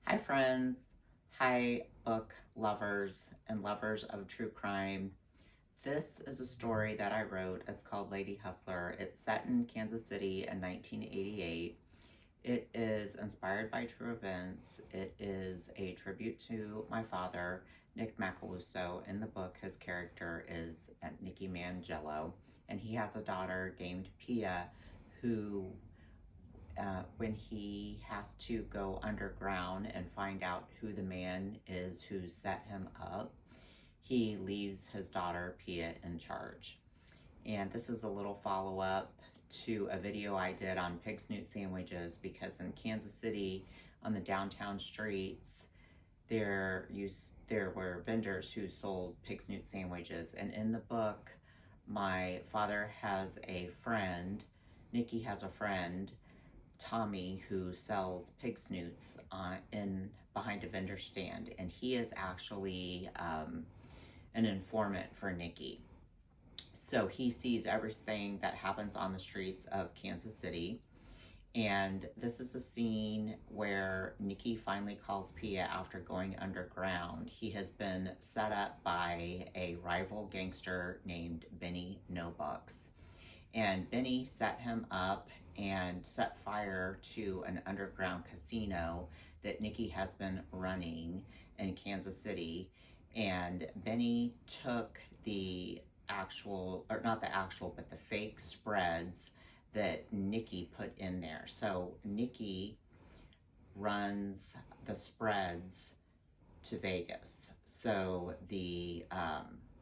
Hi, friends. Hi, book lovers and lovers of true crime. This is a story that I wrote. It's called Lady Hustler. It's set in Kansas City in 1988. It is inspired by true events. It is a tribute to my father, Nick Macaluso. In the book, his character is Nicky Mangello, and he has a daughter named Pia who when he has to go underground and find out who the man is who set him up, he leaves his daughter Pia in charge. And this is a little follow-up to a video I did on pig snoot sandwiches, because in Kansas City on the downtown streets there were vendors who sold pig snoot sandwiches. And in the book, my father has a friend, Nicky has a friend, Tommy, who sells pig snoots behind a vendor stand, and he is actually an informant for Nicky. So he sees everything that happens on the streets of Kansas City, and this is a scene where Nicky finally calls Pia after going underground. He has been set up by a rival gangster named Benny No Bucks. And Benny set him up and set fire to an underground casino that Nicky has been running in Kansas City. And Benny took the but the fake spreads that Nicky put in there. So Nicky runs the spreads to Vegas. So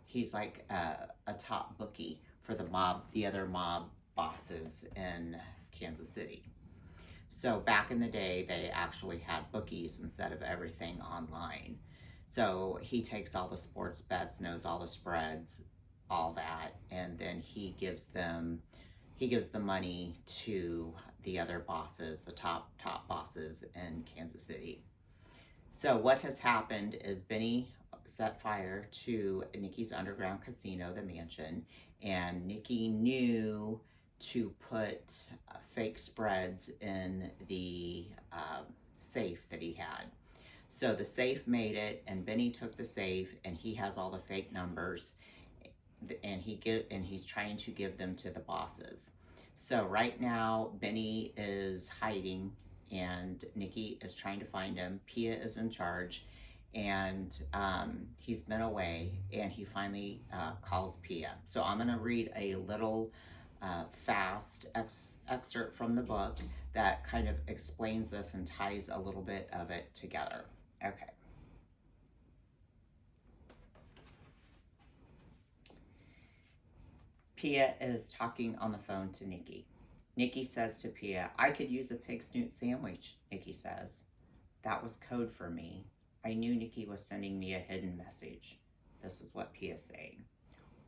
he's like a top bookie for the other mob bosses in Kansas City. So back in the day, they actually had bookies instead of everything online. So he takes all the sports bets, knows all the spreads, all that, and then he gives the money to the other bosses, the top bosses in Kansas City. So what has happened is Benny set fire to Nicky's underground casino, the mansion, and Nicky knew to put fake spreads in the safe that he had. So the safe made it, and Benny took the safe, and he has all the fake numbers, and he's trying to give them to the bosses. So right now, Benny is hiding, and Nicky is trying to find him. Pia is in charge, and he's been away, and he finally calls Pia. So I'm going to read a little fast excerpt from the book that kind of explains this and ties a little bit of it together. Okay. Pia is talking on the phone to Nicky. Nicky says to Pia, "I could use a pig snoot sandwich," Nicky says. That was code for me. I knew Nicky was sending me a hidden message. This is what Pia's saying.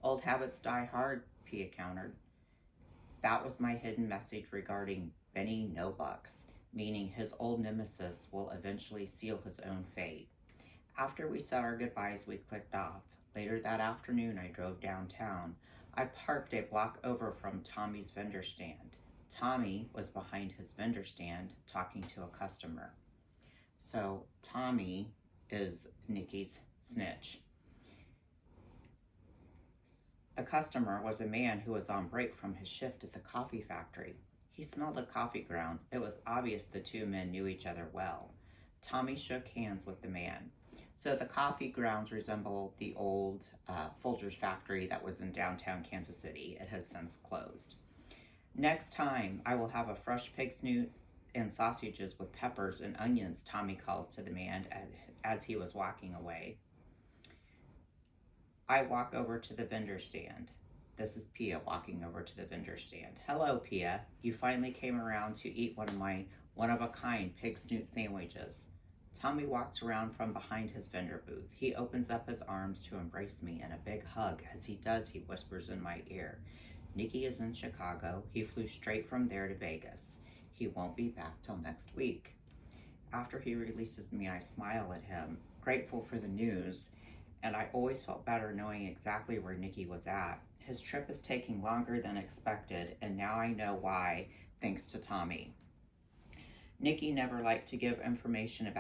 "Old habits die hard," Pia countered. That was my hidden message regarding Benny No Bucks, meaning his old nemesis will eventually seal his own fate. After we said our goodbyes, we clicked off. Later that afternoon, I drove downtown. I parked a block over from Tommy's vendor stand. Tommy was behind his vendor stand talking to a customer. So Tommy is Nicky's snitch. The customer was a man who was on break from his shift at the coffee factory. He smelled the coffee grounds. It was obvious the two men knew each other well. Tommy shook hands with the man. So the coffee grounds resemble the old Folgers factory that was in downtown Kansas City. It has since closed. "Next time, I will have a fresh pig snoot and sausages with peppers and onions," Tommy calls to the man as he was walking away. I walk over to the vendor stand. This is Pia walking over to the vendor stand. "Hello, Pia. You finally came around to eat one of my one-of-a-kind pig snoot sandwiches." Tommy walks around from behind his vendor booth. He opens up his arms to embrace me in a big hug. As he does, he whispers in my ear, "Nicky is in Chicago. He flew straight from there to Vegas. He won't be back till next week." After he releases me, I smile at him, grateful for the news, and I always felt better knowing exactly where Nicky was at. His trip is taking longer than expected, and now I know why, thanks to Tommy. Nicky never liked to give information about